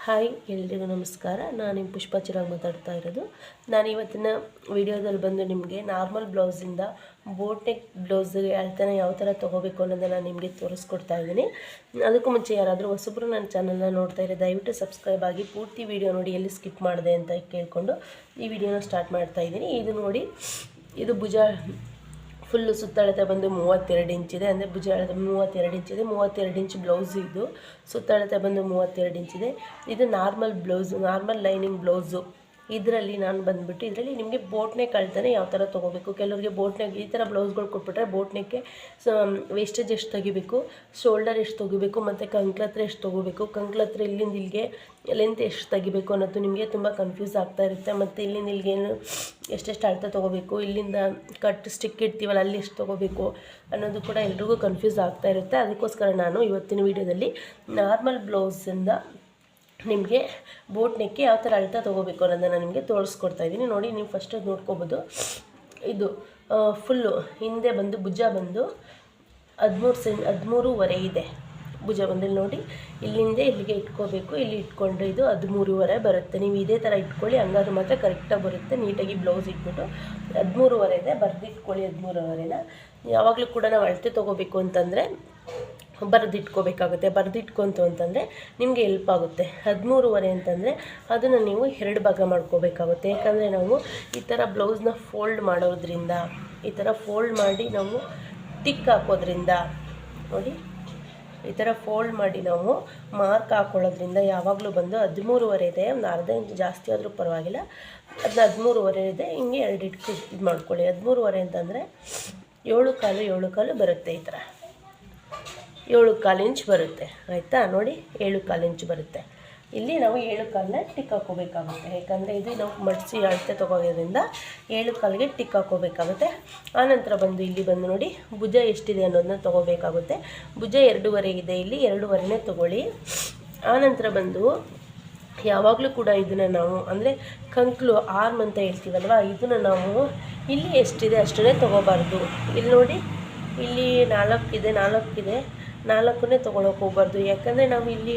Hi ಎಲ್ರಿಗೂ ನಮಸ್ಕಾರ. ನಾನು ನಿಮ್ಮ ಪುಷ್ಪ ಚಿರಾಗ್ ಮಾತಾಡ್ತಾ ಇರೋದು. ನಾನು ಇವತ್ತಿನ ವಿಡಿಯೋದಲ್ಲಿ ಬಂದು ನಿಮಗೆ ನಾರ್ಮಲ್ ಬ್ಲೌಸಿಂದ ಬೋಟ್ ನೆಕ್ ಬ್ಲೌಸ್ಗೆ ಅಳತೆನ ಯಾವ ಥರ ತೊಗೋಬೇಕು ಅನ್ನೋದನ್ನು ನಿಮಗೆ ತೋರಿಸ್ಕೊಡ್ತಾ ಇದ್ದೀನಿ. ಅದಕ್ಕೂ ಮುಂಚೆ ಯಾರಾದರೂ ಹೊಸಬ್ರು ನನ್ನ ಚಾನಲ್ನ ನೋಡ್ತಾ ಇದ್ದಾರೆ ದಯವಿಟ್ಟು ಸಬ್ಸ್ಕ್ರೈಬ್ ಆಗಿ ಪೂರ್ತಿ ವಿಡಿಯೋ ನೋಡಿ, ಎಲ್ಲಿ ಸ್ಕಿಪ್ ಮಾಡಿದೆ ಅಂತ ಕೇಳಿಕೊಂಡು ಈ ವಿಡಿಯೋನ ಸ್ಟಾರ್ಟ್ ಮಾಡ್ತಾ ಇದ್ದೀನಿ. ಇದು ನೋಡಿ, ಇದು ಭುಜ ಫುಲ್ಲು ಸುತ್ತಳತೆ ಬಂದು 32 ಇಂಚಿದೆ. ಅಂದರೆ ಭುಜ 32 ಇಂಚಿದೆ. 32 ಇಂಚ್ ಬ್ಲೌಸು. ಇದು ಸುತ್ತಳತೆ ಬಂದು 32 ಇಂಚಿದೆ. ಇದು normal blouse, normal lining blouse. ಇದರಲ್ಲಿ ನಾನು ಬಂದುಬಿಟ್ಟು ಇದರಲ್ಲಿ ನಿಮಗೆ ಬೋಟ್ ನೆಕ್ ಅಳತೆನ ಯಾವ ಥರ ತೊಗೋಬೇಕು. ಕೆಲವರಿಗೆ ಬೋಟ್ ನೆಕ್ ಈ ಥರ ಬ್ಲೌಸ್ಗಳು ಕೊಟ್ಬಿಟ್ರೆ ಬೋಟ್ ನೆಕ್ಗೆ ವೇಸ್ಟೇಜ್ ಎಷ್ಟು ತೆಗಿಬೇಕು, ಶೋಲ್ಡರ್ ಎಷ್ಟು ತೊಗೋಬೇಕು, ಮತ್ತು ಕಂಕ್ಳತ್ರ ಎಷ್ಟು ತೊಗೋಬೇಕು, ಕಂಕ್ಳತ್ರ ಇಲ್ಲಿಂದ ಇಲ್ಲಿಗೆ ಲೆಂತ್ ಎಷ್ಟು ತೆಗಿಬೇಕು ಅನ್ನೋದು ನಿಮಗೆ ತುಂಬ ಕನ್ಫ್ಯೂಸ್ ಆಗ್ತಾ ಇರುತ್ತೆ. ಮತ್ತು ಇಲ್ಲಿಂದ ಇಲ್ಲಿಗೇನು ಎಷ್ಟೆಷ್ಟು ಅಳತೆ ತೊಗೋಬೇಕು, ಇಲ್ಲಿಂದ ಕಟ್ ಸ್ಟಿಕ್ ಇಡ್ತೀವಲ್ಲ ಅಲ್ಲಿ ಎಷ್ಟು ತೊಗೋಬೇಕು ಅನ್ನೋದು ಕೂಡ ಎಲ್ರಿಗೂ ಕನ್ಫ್ಯೂಸ್ ಆಗ್ತಾ ಇರುತ್ತೆ. ಅದಕ್ಕೋಸ್ಕರ ನಾನು ಇವತ್ತಿನ ವೀಡಿಯೋದಲ್ಲಿ ನಾರ್ಮಲ್ ಬ್ಲೌಸಿಂದ ನಿಮಗೆ ಬೋಟ್ ನೆಕ್ಗೆ ಯಾವ ಥರ ಅಳತೆ ತೊಗೋಬೇಕು ಅನ್ನೋದನ್ನು ನಿಮಗೆ ತೋರಿಸ್ಕೊಡ್ತಾ ಇದ್ದೀನಿ. ನೋಡಿ, ನೀವು ಫಸ್ಟ್ ನೋಡ್ಕೋಬೋದು. ಇದು ಫುಲ್ಲು ಹಿಂದೆ ಬಂದು ಭುಜ ಬಂದು 13.5 ಇದೆ. ಭುಜ ಬಂದು ನೋಡಿ, ಇಲ್ಲಿಂದ ಇಲ್ಲಿಗೆ ಇಟ್ಕೋಬೇಕು. ಇಲ್ಲಿ ಇಟ್ಕೊಂಡ್ರೆ ಇದು 13.5 ಬರುತ್ತೆ. ನೀವು ಇದೇ ಥರ ಇಟ್ಕೊಳ್ಳಿ, ಹಂಗಾದ್ರೆ ಮಾತ್ರ ಕರೆಕ್ಟಾಗಿ ಬರುತ್ತೆ. ನೀಟಾಗಿ ಬ್ಲೌಸ್ ಇಟ್ಬಿಟ್ಟು 13.5 ಇದೆ, ಬರೆದಿಟ್ಕೊಳ್ಳಿ 13.5ನ. ಯಾವಾಗಲೂ ಕೂಡ ನಾವು ಅಳತೆ ತೊಗೋಬೇಕು ಅಂತಂದರೆ ಬರೆದಿಟ್ಕೋಬೇಕಾಗುತ್ತೆ. ಬರೆದಿಟ್ಕೊಂತು ಅಂತಂದರೆ ನಿಮಗೆ ಹೆಲ್ಪ್ ಆಗುತ್ತೆ. 13.5 ಅಂತಂದರೆ ಅದನ್ನು ನೀವು 2 ಭಾಗ ಮಾಡ್ಕೋಬೇಕಾಗುತ್ತೆ. ಯಾಕಂದರೆ ನಾವು ಈ ಥರ ಬ್ಲೌಸ್ನ ಫೋಲ್ಡ್ ಮಾಡೋದ್ರಿಂದ, ಈ ಥರ ಫೋಲ್ಡ್ ಮಾಡಿ ನಾವು ಟಿಕ್ ಹಾಕೋದ್ರಿಂದ, ನೋಡಿ ಈ ಥರ ಫೋಲ್ಡ್ ಮಾಡಿ ನಾವು ಮಾರ್ಕ್ ಹಾಕೊಳ್ಳೋದ್ರಿಂದ ಯಾವಾಗಲೂ ಬಂದು 13.5 ಇದೆ. ಒಂದು ಅರ್ಧ ಇಂಚ್ ಜಾಸ್ತಿ ಆದರೂ ಪರವಾಗಿಲ್ಲ, ಅದನ್ನ 13.5 ಇದೆ. ಹಿಂಗೆ 2 ಇಟ್ಕೊ ಇದು ಮಾಡ್ಕೊಳ್ಳಿ. 13.5 ಅಂತಂದರೆ 7.25 ಬರುತ್ತೆ. ಈ ಥರ 7.25 ಇಂಚ್ ಬರುತ್ತೆ. ಆಯಿತಾ? ನೋಡಿ, 7.25 ಇಂಚ್ ಬರುತ್ತೆ. ಇಲ್ಲಿ ನಾವು 7.25ನ ಟಿಕ್ ಹಾಕೋಬೇಕಾಗುತ್ತೆ. ಯಾಕಂದರೆ ಇದು ನಾವು ಮಡಿಸಿ ಅಳತೆ ತೊಗೋದ್ರಿಂದ 7.25ಗೆ ಟಿಕ್ ಹಾಕೋಬೇಕಾಗುತ್ತೆ. ಆನಂತರ ಬಂದು ಇಲ್ಲಿ ಬಂದು ನೋಡಿ, ಭುಜ ಎಷ್ಟಿದೆ ಅನ್ನೋದನ್ನ ತೊಗೋಬೇಕಾಗುತ್ತೆ. ಭುಜ 2.5 ಇದೆ, ಇಲ್ಲಿ 2.5ನೇ ತೊಗೊಳ್ಳಿ. ಆನಂತರ ಬಂದು ಯಾವಾಗಲೂ ಕೂಡ ಇದನ್ನು ನಾವು ಅಂದರೆ ಕಂಕ್ಳು ಆರ್ಮ್ ಅಂತ ಹೇಳ್ತೀವಲ್ವ, ಇದನ್ನು ನಾವು ಇಲ್ಲಿ ಎಷ್ಟಿದೆ ಅಷ್ಟನ್ನೇ ತೊಗೋಬಾರ್ದು. ಇಲ್ಲಿ ನೋಡಿ, ಇಲ್ಲಿ 4 ಇದೆ, 4ನೇ ತೊಗೊಳಕ್ಕೆ ಹೋಗ್ಬಾರ್ದು. ಯಾಕಂದರೆ ನಾವು ಇಲ್ಲಿ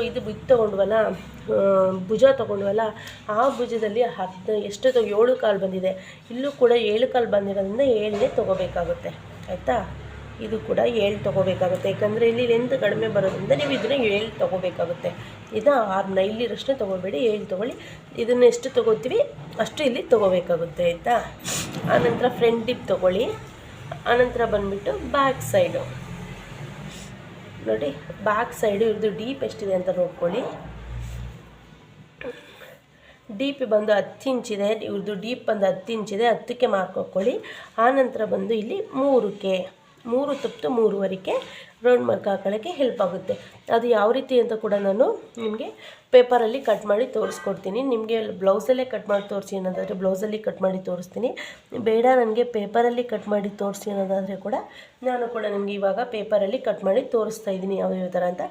ಇದು ತೊಗೊಂಡ್ವಲ್ಲ, ಭುಜ ತೊಗೊಂಡ್ವಲ್ಲ, ಆ ಭುಜದಲ್ಲಿ ಎಷ್ಟು 7.25 ಬಂದಿದೆ. ಇಲ್ಲೂ ಕೂಡ 7.25 ಬಂದಿರೋದ್ರಿಂದ 7ನೇ ತೊಗೋಬೇಕಾಗುತ್ತೆ. ಆಯಿತಾ? ಇದು ಕೂಡ 7 ತೊಗೋಬೇಕಾಗುತ್ತೆ. ಯಾಕಂದರೆ ಇಲ್ಲಿ ಲೆಂತ್ ಕಡಿಮೆ ಬರೋದ್ರಿಂದ ನೀವು ಇದನ್ನು 7 ತೊಗೋಬೇಕಾಗುತ್ತೆ. ಇದು 6ನ ಇಲ್ಲಿರಷ್ಟೇ ತೊಗೋಬೇಡಿ, 7 ತೊಗೊಳ್ಳಿ. ಇದನ್ನು ಎಷ್ಟು ತೊಗೋತೀವಿ ಅಷ್ಟು ಇಲ್ಲಿ ತೊಗೋಬೇಕಾಗುತ್ತೆ. ಆಯಿತಾ? ಆನಂತರ ಫ್ರಂಟ್ ಡಿಪ್ ತೊಗೊಳ್ಳಿ. ಆನಂತರ ಬಂದುಬಿಟ್ಟು ಬ್ಯಾಕ್ ಸೈಡು ನೋಡಿ, ಬ್ಯಾಕ್ ಸೈಡು ಇವ್ರದ್ದು ಡೀಪ್ ಎಷ್ಟಿದೆ ಅಂತ ನೋಡ್ಕೊಳ್ಳಿ. ಡೀಪ್ ಬಂದು 10 ಇಂಚಿದೆ. ಇವ್ರದ್ದು ಡೀಪ್ ಬಂದು 10 ಇಂಚಿದೆ. 10ಕ್ಕೆ ಮಾರ್ಕ್ ಹಾಕ್ಕೊಳ್ಳಿ. ಆನಂತರ ಬಂದು ಇಲ್ಲಿ 3ಕ್ಕೆ 3 ತಪ್ಪಿತು 3.25ಕ್ಕೆ ರೌಂಡ್ ಮಾರ್ಕ್ ಹಾಕೊಳ್ಳೋಕ್ಕೆ ಹೆಲ್ಪ್ ಆಗುತ್ತೆ. ಅದು ಯಾವ ರೀತಿ ಅಂತ ಕೂಡ ನಾನು ನಿಮಗೆ ಪೇಪರಲ್ಲಿ ಕಟ್ ಮಾಡಿ ತೋರಿಸ್ಕೊಡ್ತೀನಿ. ನಿಮಗೆ ಬ್ಲೌಸಲ್ಲೇ ಕಟ್ ಮಾಡಿ ತೋರಿಸಿ ಅನ್ನೋದಾದರೆ ಬ್ಲೌಸಲ್ಲಿ ಕಟ್ ಮಾಡಿ ತೋರಿಸ್ತೀನಿ. ಬೇಡ ನನಗೆ ಪೇಪರಲ್ಲಿ ಕಟ್ ಮಾಡಿ ತೋರಿಸಿ ಅನ್ನೋದಾದರೆ ಕೂಡ ನಾನು ಕೂಡ ನಿಮಗೆ ಇವಾಗ ಪೇಪರಲ್ಲಿ ಕಟ್ ಮಾಡಿ ತೋರಿಸ್ತಾ ಇದ್ದೀನಿ ಯಾವ ಥರ ಅಂತ.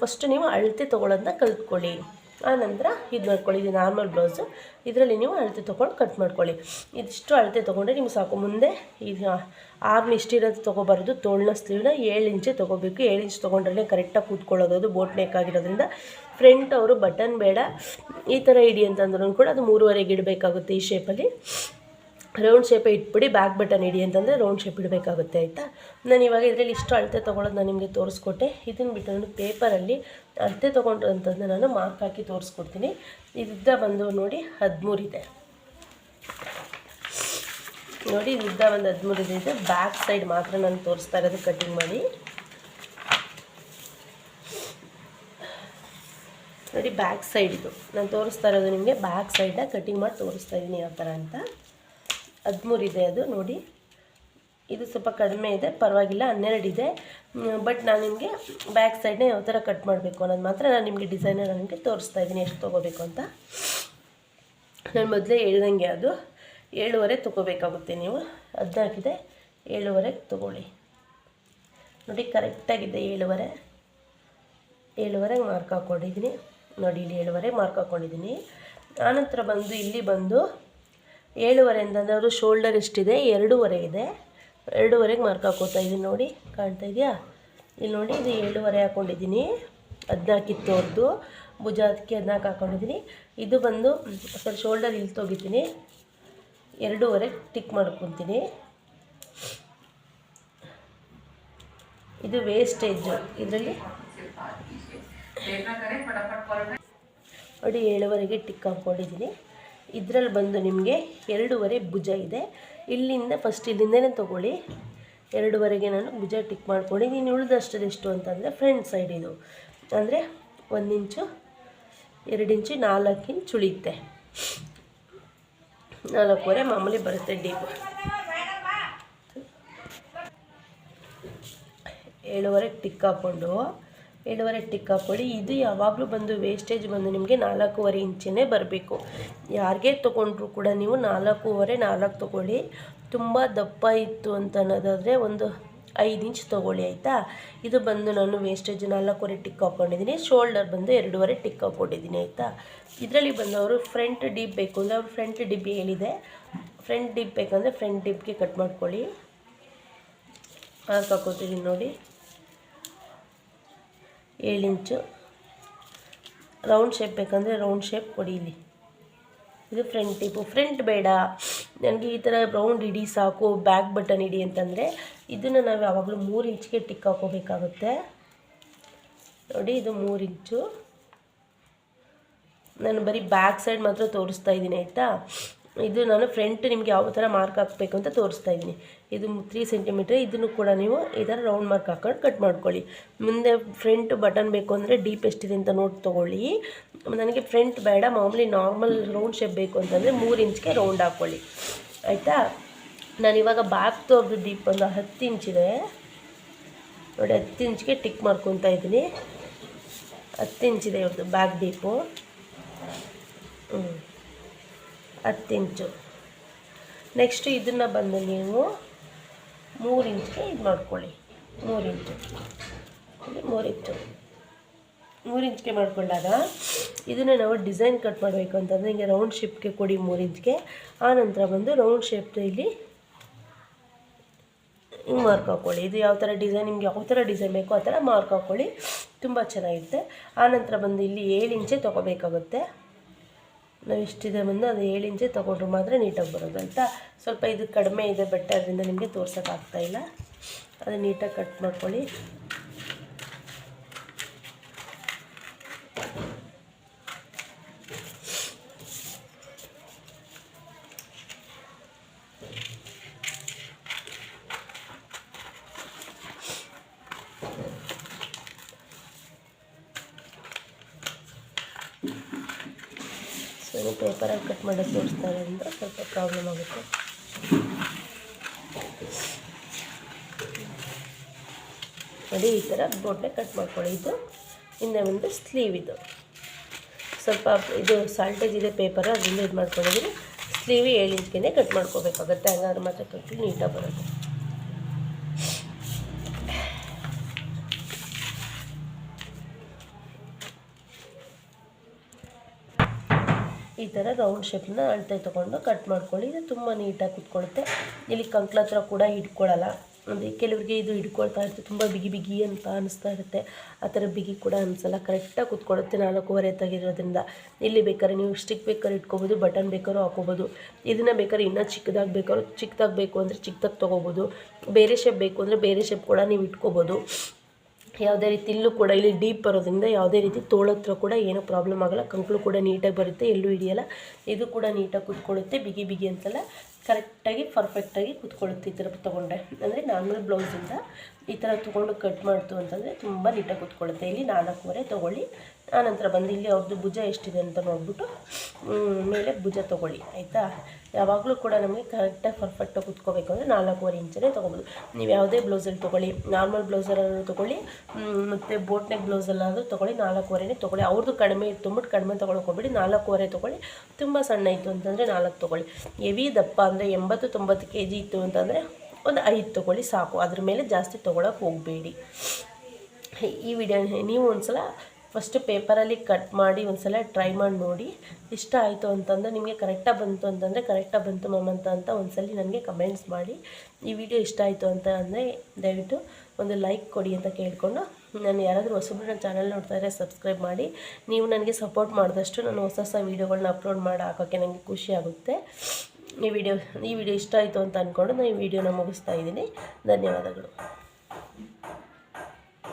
ಫಸ್ಟ್ ನೀವು ಅಳತೆ ತೊಗೊಳೋದನ್ನ ಕಲ್ತ್ಕೊಳ್ಳಿ. ಆನಂತರ ಇದು ಮಾಡ್ಕೊಳ್ಳಿ. ಇದು ನಾರ್ಮಲ್ ಬ್ಲೌಸು, ಇದರಲ್ಲಿ ನೀವು ಅಳತೆ ತೊಗೊಂಡು ಕಟ್ ಮಾಡ್ಕೊಳ್ಳಿ. ಇದಿಷ್ಟು ಅಳತೆ ತೊಗೊಂಡ್ರೆ ನಿಮ್ಗೆ ಸಾಕು. ಮುಂದೆ ಈಗ ಆರ್ಮ್ ಇಷ್ಟಿರೋದು ತೊಗೋಬಾರ್ದು. ತೋಳ್ನ ಸ್ಲೀವ್ನ 7 ಇಂಚೆ ತೊಗೋಬೇಕು. 7 ಇಂಚ್ ತೊಗೊಂಡ್ರೆ ಕರೆಕ್ಟಾಗಿ ಕೂತ್ಕೊಳ್ಳೋದು. ಅದು ಬೋಟ್ ನೆಕ್ ಆಗಿರೋದ್ರಿಂದ ಫ್ರಂಟ್ ಅವರು ಬಟನ್ ಬೇಡ ಈ ಥರ ಇಡಿ ಅಂತಂದ್ರೂ ಕೂಡ ಅದು 3.25ಗೆ ಇಡಬೇಕಾಗುತ್ತೆ. ಈ ಶೇಪಲ್ಲಿ ರೌಂಡ್ ಶೇಪೇ ಇಟ್ಬಿಡಿ. ಬ್ಯಾಕ್ ಬಟನ್ ಇಡಿ ಅಂತಂದರೆ ರೌಂಡ್ ಶೇಪ್ ಇಡಬೇಕಾಗುತ್ತೆ. ಆಯಿತಾ? ನಾನು ಇವಾಗ ಇದರಲ್ಲಿ ಇಷ್ಟು ಅಳತೆ ತೊಗೊಳೋದು ನಾನು ನಿಮಗೆ ತೋರಿಸ್ಕೊಟ್ಟೆ. ಇದನ್ನು ಬಿಟ್ಟು ನಾನು ಪೇಪರಲ್ಲಿ ಅಳತೆ ತೊಗೊಂಡು ಅಂತಂದರೆ ನಾನು ಮಾರ್ಕ್ ಹಾಕಿ ತೋರಿಸ್ಕೊಡ್ತೀನಿ. ಇದುದ್ದ ಬಂದು ನೋಡಿ 13 ಇದೆ. ನೋಡಿ, ಇದುದ್ದ ಒಂದು 13 ಇದೆ. ಬ್ಯಾಕ್ ಸೈಡ್ ಮಾತ್ರ ನಾನು ತೋರಿಸ್ತಾ ಇರೋದು ಕಟ್ಟಿಂಗ್ ಮಾಡಿ. ನೋಡಿ, ಬ್ಯಾಕ್ ಸೈಡ್ ಇದು ನಾನು ತೋರಿಸ್ತಾ ಇರೋದು ನಿಮಗೆ. ಬ್ಯಾಕ್ ಸೈಡನ್ನ ಕಟ್ಟಿಂಗ್ ಮಾಡಿ ತೋರಿಸ್ತಾ ಇದ್ದೀನಿ ಯಾವ ಥರ ಅಂತ. 13 ಇದೆ ಅದು. ನೋಡಿ, ಇದು ಸ್ವಲ್ಪ ಕಡಿಮೆ ಇದೆ, ಪರವಾಗಿಲ್ಲ. 12 ಇದೆ. ಬಟ್ ನಾನು ನಿಮಗೆ ಬ್ಯಾಕ್ ಸೈಡ್ನ ಯಾವ ಥರ ಕಟ್ ಮಾಡಬೇಕು ಅನ್ನೋದು ಮಾತ್ರ ನಾನು ನಿಮಗೆ ಡಿಸೈನರ್ ನನಗೆ ತೋರಿಸ್ತಾ ಇದ್ದೀನಿ ಎಷ್ಟು ತೊಗೋಬೇಕು ಅಂತ. ನಾನು ಮೊದಲೇ ಹೇಳ್ದಂಗೆ ಅದು 7.25 ತೊಗೋಬೇಕಾಗುತ್ತೆ. ನೀವು 14 ಇದೆ, 7.25 ತೊಗೊಳ್ಳಿ. ನೋಡಿ, ಕರೆಕ್ಟಾಗಿದೆ 7.25 ಮಾರ್ಕ್ ಹಾಕ್ಕೊಂಡಿದ್ದೀನಿ. ನೋಡಿ, ಇಲ್ಲಿ 7.25 ಮಾರ್ಕ್ ಹಾಕ್ಕೊಂಡಿದ್ದೀನಿ. ಆನಂತರ ಬಂದು ಇಲ್ಲಿ ಬಂದು 7.25 ಅಂತಂದರೆ ಅವರು ಶೋಲ್ಡರ್ ಎಷ್ಟಿದೆ 2.25 ಇದೆ. 2.25ಗೆ ಮಾರ್ಕ್ ಹಾಕೋತಾ ಇದ್ದೀನಿ. ನೋಡಿ, ಕಾಣ್ತಾ ಇದೆಯಾ? ಇಲ್ಲಿ ನೋಡಿ, ಇದು 7.25 ಹಾಕ್ಕೊಂಡಿದ್ದೀನಿ. ಅದನ್ನ ಕಿತ್ತೋರ್ದು ಭುಜಕ್ಕೆ ಅದನ್ನ ಹಾಕೊಂಡಿದ್ದೀನಿ. ಇದು ಬಂದು ಸ್ವಲ್ಪ ಶೋಲ್ಡರ್ ಇಲ್ಲಿ ತೊಗಿತೀನಿ, 2.5 ಟಿಕ್ ಮಾಡ್ಕೊತೀನಿ. ಇದು ವೇಸ್ಟೇಜು, ಇದರಲ್ಲಿ ನೋಡಿ 7.5ಗೆ ಟಿಕ್ ಹಾಕ್ಕೊಂಡಿದ್ದೀನಿ. ಇದರಲ್ಲಿ ಬಂದು ನಿಮಗೆ 2.5 ಭುಜ ಇದೆ. ಇಲ್ಲಿಂದ ಫಸ್ಟ್ ಇಲ್ಲಿಂದನೇ ತೊಗೊಳ್ಳಿ. 2.5ಗೆ ನಾನು ಭುಜ ಟಿಕ್ ಮಾಡ್ಕೊಂಡಿದ್ದೀನಿ. ಉಳಿದಷ್ಟು ಎಷ್ಟು ಅಂತಂದರೆ ಫ್ರಂಟ್ ಸೈಡ್ ಇದು ಅಂದರೆ 1 ಇಂಚು 2 ಇಂಚು 4 ಇಂಚ್ ಉಳಿಯುತ್ತೆ. 4.5 ಮಾಮೂಲಿ ಬರುತ್ತೆ ಡೀಪ್. 7.5 ಟಿಕ್ ಹಾಕ್ಕೊಂಡು 7.5 ಟಿಕ್ ಹಾಕ್ಕೊಳ್ಳಿ. ಇದು ಯಾವಾಗಲೂ ಬಂದು ವೇಸ್ಟೇಜ್ ಬಂದು ನಿಮಗೆ 4.5 ಇಂಚೇ ಬರಬೇಕು. ಯಾರಿಗೆ ತೊಗೊಂಡ್ರು ಕೂಡ ನೀವು 4.5 ತೊಗೊಳ್ಳಿ. ತುಂಬ ದಪ್ಪ ಇತ್ತು ಅಂತ ಅನ್ನೋದಾದರೆ ಒಂದು 5 ಇಂಚ್ ತೊಗೊಳ್ಳಿ ಆಯಿತಾ. ಇದು ಬಂದು ನಾನು ವೇಸ್ಟೇಜ್ 4.5 ಟಿಕ್ ಹಾಕ್ಕೊಂಡಿದ್ದೀನಿ. ಶೋಲ್ಡರ್ ಬಂದು 2.5 ಟಿಕ್ ಹಾಕ್ಕೊಂಡಿದ್ದೀನಿ ಆಯಿತಾ. ಇದರಲ್ಲಿ ಬಂದವರು ಫ್ರಂಟ್ ಡೀಪ್ ಬೇಕು ಅಂದರೆ ಅವ್ರು ಫ್ರಂಟ್ ಡಿಪ್ ಹೇಳಿದೆ. ಫ್ರಂಟ್ ಡೀಪ್ ಬೇಕಂದರೆ ಫ್ರಂಟ್ ಡಿಪ್ಗೆ ಕಟ್ ಮಾಡ್ಕೊಳ್ಳಿ. ಹಾಕೋತಿದ್ದೀನಿ ನೋಡಿ 7 ಇಂಚು. ರೌಂಡ್ ಶೇಪ್ ಬೇಕಂದರೆ ರೌಂಡ್ ಶೇಪ್ ಕೊಡಿ. ಇಲ್ಲಿ ಇದು ಫ್ರಂಟ್ ಟಿಪ್ಪು. ಫ್ರಂಟ್ ಬೇಡ ನನಗೆ ಈ ಥರ ರೌಂಡ್ ಇಡಿ ಸಾಕು, ಬ್ಯಾಕ್ ಬಟನ್ ಇಡಿ ಅಂತಂದರೆ ಇದನ್ನು ನಾವು ಯಾವಾಗಲೂ 3 ಇಂಚ್ಗೆ ಟಿಕ್ ಹಾಕೋಬೇಕಾಗುತ್ತೆ ನೋಡಿ. ಇದು 3 ಇಂಚು. ನಾನು ಬರೀ ಬ್ಯಾಕ್ ಸೈಡ್ ಮಾತ್ರ ತೋರಿಸ್ತಾ ಇದ್ದೀನಿ ಆಯಿತಾ. ಇದು ನಾನು ಫ್ರಂಟ್ ನಿಮಗೆ ಯಾವ ಥರ ಮಾರ್ಕ್ ಹಾಕಬೇಕು ಅಂತ ತೋರಿಸ್ತಾ ಇದ್ದೀನಿ. ಇದು 3 ಸೆಂಟಿಮೀಟ್ರ್. ಇದನ್ನು ಕೂಡ ನೀವು ಈ ಥರ ರೌಂಡ್ ಮಾರ್ಕ್ ಹಾಕೊಂಡು ಕಟ್ ಮಾಡ್ಕೊಳ್ಳಿ. ಮುಂದೆ ಫ್ರಂಟ್ ಬಟನ್ ಬೇಕು ಅಂದರೆ ಡೀಪ್ ಎಷ್ಟಿದೆ ಅಂತ ನೋಡಿ ತೊಗೊಳ್ಳಿ. ನನಗೆ ಫ್ರಂಟ್ ಬೇಡ, ಮಾಮೂಲಿ ನಾರ್ಮಲ್ ರೌಂಡ್ ಶೇಪ್ ಬೇಕು ಅಂತಂದರೆ 3 ಇಂಚ್ಗೆ ರೌಂಡ್ ಹಾಕ್ಕೊಳ್ಳಿ ಆಯಿತಾ. ನಾನಿವಾಗ ಬ್ಯಾಕ್ ತೋರ್ದು ಡೀಪ್ ಒಂದು 10 ಇಂಚಿದೆ ನೋಡಿ. 10 ಇಂಚ್ಗೆ ಟಿಕ್ ಮಾಡ್ಕೊತಾ ಇದ್ದೀನಿ. 10 ಇಂಚಿದೆ ಇವ್ರದ್ದು ಬ್ಯಾಕ್ ಡೀಪು. 10 ಇಂಚು. ನೆಕ್ಸ್ಟು ಇದನ್ನು ಬಂದು ನೀವು 3 ಇಂಚ್ಗೆ ಇದು ಮಾಡ್ಕೊಳ್ಳಿ. 3 ಇಂಚು 3 ಇಂಚ್ಗೆ ಮಾಡ್ಕೊಂಡಾಗ ಇದನ್ನು ನಾವು ಡಿಸೈನ್ ಕಟ್ ಮಾಡಬೇಕು ಅಂತಂದರೆ ಹಿಂಗೆ ರೌಂಡ್ ಶೇಪ್ಗೆ ಕೊಡಿ 3 ಇಂಚ್ಗೆ. ಆನಂತರ ಬಂದು ರೌಂಡ್ ಶೇಪ್ ಇಲ್ಲಿ ಹಿಂಗೆ ಮಾರ್ಕ್ ಹಾಕ್ಕೊಳ್ಳಿ. ಇದು ಯಾವ ಥರ ಡಿಸೈನ್ ನಿಮ್ಗೆ ಯಾವ ಥರ ಡಿಸೈನ್ ಬೇಕೋ ಆ ಥರ ಮಾರ್ಕ್ ಹಾಕ್ಕೊಳ್ಳಿ, ತುಂಬ ಚೆನ್ನಾಗಿರುತ್ತೆ. ಆನಂತರ ಬಂದು ಇಲ್ಲಿ 7 ಇಂಚೇ ತೊಗೋಬೇಕಾಗುತ್ತೆ. ನಾವು ಇಷ್ಟಿದೆ ಬಂದು ಅದು 7 ಇಂಚೇ ತೊಗೊಂಡ್ರೆ ಮಾತ್ರ ನೀಟಾಗಿ ಬರೋದು ಆಯಿತಾ. ಸ್ವಲ್ಪ ಇದು ಕಡಿಮೆ ಇದೆ ಬಟ್ಟೆ, ಅದರಿಂದ ನಿಮಗೆ ತೋರ್ಸೋಕ್ಕಾಗ್ತಾಯಿಲ್ಲ. ಅದು ನೀಟಾಗಿ ಕಟ್ ಮಾಡ್ಕೊಳ್ಳಿ. ಸೊ ಪೇಪರಲ್ಲಿ ಕಟ್ ಮಾಡೋದು ತೋರಿಸ್ತಾ ಇರೋದ್ರಿಂದ ಸ್ವಲ್ಪ ಪ್ರಾಬ್ಲಮ್ ಆಗುತ್ತೆ. ನೋಡಿ ಈ ಥರ ಬೋಟ್ನೆ ಕಟ್ ಮಾಡ್ಕೊಳ್ಳಿ. ಇದು ಹಿಂದೆ ಒಂದು ಸ್ಲೀವ್, ಇದು ಸ್ವಲ್ಪ ಇದು ಸಾಲ್ಟೇಜ್ ಇದೆ ಪೇಪರ್, ಅದರಿಂದ ಇದು ಮಾಡ್ಕೊಂಡಿದ್ದೀನಿ. ಸ್ಲೀವ್ 7 ಇಂಚ್ಗೆ ಕಟ್ ಮಾಡ್ಕೋಬೇಕಾಗತ್ತೆ, ಹಂಗಾದ್ರೆ ಮಾತ್ರ ಕಟ್ಟಿ ನೀಟಾಗಿ ಬರುತ್ತೆ. ಈ ಥರ ರೌಂಡ್ ಶೇಪ್ನ ಅಳತೆ ತೊಗೊಂಡು ಕಟ್ ಮಾಡ್ಕೊಳ್ಳಿ. ಇದು ತುಂಬ ನೀಟಾಗಿ ಕುತ್ಕೊಳ್ಳುತ್ತೆ. ಇಲ್ಲಿ ಕಂಕ್ಳ ಹತ್ರ ಕೂಡ ಹಿಡ್ಕೊಳ್ಳಲ್ಲ. ಅಂದರೆ ಕೆಲವರಿಗೆ ಇದು ಹಿಡ್ಕೊಳ್ತಾ ಇರುತ್ತೆ, ತುಂಬ ಬಿಗಿ ಬಿಗಿ ಅಂತ ಅನಿಸ್ತಾ ಇರುತ್ತೆ. ಆ ಥರ ಬಿಗಿ ಕೂಡ ಅನಿಸಲ್ಲ, ಕರೆಕ್ಟಾಗಿ ಕುತ್ಕೊಳ್ಳುತ್ತೆ 4.5 ತೆಗಿರೋದ್ರಿಂದ. ಇಲ್ಲಿ ಬೇಕಾದ್ರೆ ನೀವು ಸ್ಟಿಕ್ ಬೇಕಾದ್ರೆ ಇಟ್ಕೊಬೋದು, ಬಟನ್ ಬೇಕಾದ್ರೂ ಹಾಕೋಬೋದು. ಇದನ್ನು ಬೇಕಾದ್ರೆ ಇನ್ನೂ ಚಿಕ್ಕದಾಗಿ ಬೇಕಾದ್ರೂ ಚಿಕ್ಕದಾಗಿ ಬೇಕು ಅಂದರೆ ಚಿಕ್ಕದಾಗಿ ತೊಗೋಬೋದು. ಬೇರೆ ಶೇಪ್ ಬೇಕು ಅಂದರೆ ಬೇರೆ ಶೇಪ್ ಕೂಡ ನೀವು ಇಟ್ಕೋಬೋದು. ಯಾವುದೇ ರೀತಿ ಇಲ್ಲೂ ಕೂಡ ಇಲ್ಲಿ ಡೀಪ್ ಬರೋದ್ರಿಂದ ಯಾವುದೇ ರೀತಿ ತೋಳತ್ರ ಕೂಡ ಏನೂ ಪ್ರಾಬ್ಲಮ್ ಆಗೋಲ್ಲ. ಕಂಕ್ಳು ಕೂಡ ನೀಟಾಗಿ ಬರುತ್ತೆ, ಎಲ್ಲೂ ಹಿಡಿಯಲ್ಲ. ಇದು ಕೂಡ ನೀಟಾಗಿ ಕುತ್ಕೊಳ್ಳುತ್ತೆ, ಬಿಗಿ ಬಿಗಿ ಅಂತಲ್ಲ, ಕರೆಕ್ಟಾಗಿ ಪರ್ಫೆಕ್ಟಾಗಿ ಕುತ್ಕೊಳ್ಳುತ್ತೆ. ಈ ಥರ ತೊಗೊಂಡ್ರೆ ಅಂದರೆ ನಾರ್ಮಲ್ ಬ್ಲೌಸಿಂದ ಈ ಥರ ತೊಗೊಂಡು ಕಟ್ ಮಾಡ್ತು ಅಂತಂದರೆ ತುಂಬ ನೀಟಾಗಿ ಕುತ್ಕೊಳ್ಳುತ್ತೆ. ಇಲ್ಲಿ 4.5 ತೊಗೊಳ್ಳಿ. ಆನಂತರ ಬಂದು ಇಲ್ಲಿ ಅವ್ರದ್ದು ಭುಜ ಎಷ್ಟಿದೆ ಅಂತ ನೋಡಿಬಿಟ್ಟು ಮೇಲೆ ಭುಜ ತೊಗೊಳ್ಳಿ ಆಯಿತಾ. ಯಾವಾಗಲೂ ಕೂಡ ನಮಗೆ ಕರೆಕ್ಟಾಗಿ ಪರ್ಫೆಕ್ಟಾಗಿ ಕುತ್ಕೋಬೇಕು ಅಂದರೆ 4.5 ಇಂಚೇ ತೊಗೊಬೋದು. ನೀವು ಯಾವುದೇ ಬ್ಲೌಸಲ್ಲಿ ತೊಗೊಳ್ಳಿ, ನಾರ್ಮಲ್ ಬ್ಲೌಸಲ್ಲಾದರೂ ತೊಗೊಳ್ಳಿ, ಮತ್ತು ಬೋಟ್ ನೆಕ್ ಬ್ಲೌಸಲ್ಲಾದರೂ ತೊಗೊಳ್ಳಿ, 4.5 ತೊಗೊಳ್ಳಿ. ಅವ್ರದ್ದು ಕಡಿಮೆ ಇತ್ತು ಅಂದ್ಬಿಟ್ಟು ಕಡಿಮೆ ತೊಗೊಳಕ್ಕೆ ಹೋಗ್ಬೇಡಿ, 4.5 ತೊಗೊಳ್ಳಿ. ತುಂಬ ಸಣ್ಣ ಇತ್ತು ಅಂತಂದರೆ 4 ತೊಗೊಳ್ಳಿ. ಹೆವಿ ದಪ್ಪ ಅಂದರೆ 80-90 kg ಇತ್ತು ಅಂತಂದರೆ ಒಂದು 5 ತೊಗೊಳ್ಳಿ ಸಾಕು. ಅದ್ರ ಮೇಲೆ ಜಾಸ್ತಿ ತೊಗೊಳಕ್ಕೆ ಹೋಗಬೇಡಿ. ಈ ವಿಡಿಯೋ ನೀವು ಒಂದ್ಸಲ ಫಸ್ಟ್ ಪೇಪರಲ್ಲಿ ಕಟ್ ಮಾಡಿ ಒಂದ್ಸಲ ಟ್ರೈ ಮಾಡಿ ನೋಡಿ. ಇಷ್ಟ ಆಯಿತು ಅಂತಂದರೆ ನಿಮಗೆ ಕರೆಕ್ಟಾಗಿ ಬಂತು ಅಂತಂದರೆ ಕರೆಕ್ಟಾಗಿ ಬಂತು ಮಮ್ಮಂತ ಅಂತ ಒಂದ್ಸಲ ನನಗೆ ಕಮೆಂಟ್ಸ್ ಮಾಡಿ. ಈ ವಿಡಿಯೋ ಇಷ್ಟ ಆಯಿತು ಅಂತ ಅಂದರೆ ದಯವಿಟ್ಟು ಒಂದು ಲೈಕ್ ಕೊಡಿ ಅಂತ ಕೇಳಿಕೊಂಡು ನಾನು ಯಾರಾದರೂ ಹೊಸಬ್ರು ನನ್ನ ಚಾನಲ್ ನೋಡ್ತಾ ಇದ್ದರೆ ಸಬ್ಸ್ಕ್ರೈಬ್ ಮಾಡಿ. ನೀವು ನನಗೆ ಸಪೋರ್ಟ್ ಮಾಡಿದಷ್ಟು ನಾನು ಹೊಸ ಹೊಸ ವೀಡಿಯೋಗಳನ್ನ ಅಪ್ಲೋಡ್ ಮಾಡಿ ಹಾಕೋಕ್ಕೆ ನನಗೆ ಖುಷಿ ಆಗುತ್ತೆ. ಈ ವಿಡಿಯೋ ಇಷ್ಟ ಆಯಿತು ಅಂತ ಅಂದ್ಕೊಂಡು ನಾನು ಈ ವಿಡಿಯೋನ ಮುಗಿಸ್ತಾ ಇದ್ದೀನಿ. ಧನ್ಯವಾದಗಳು.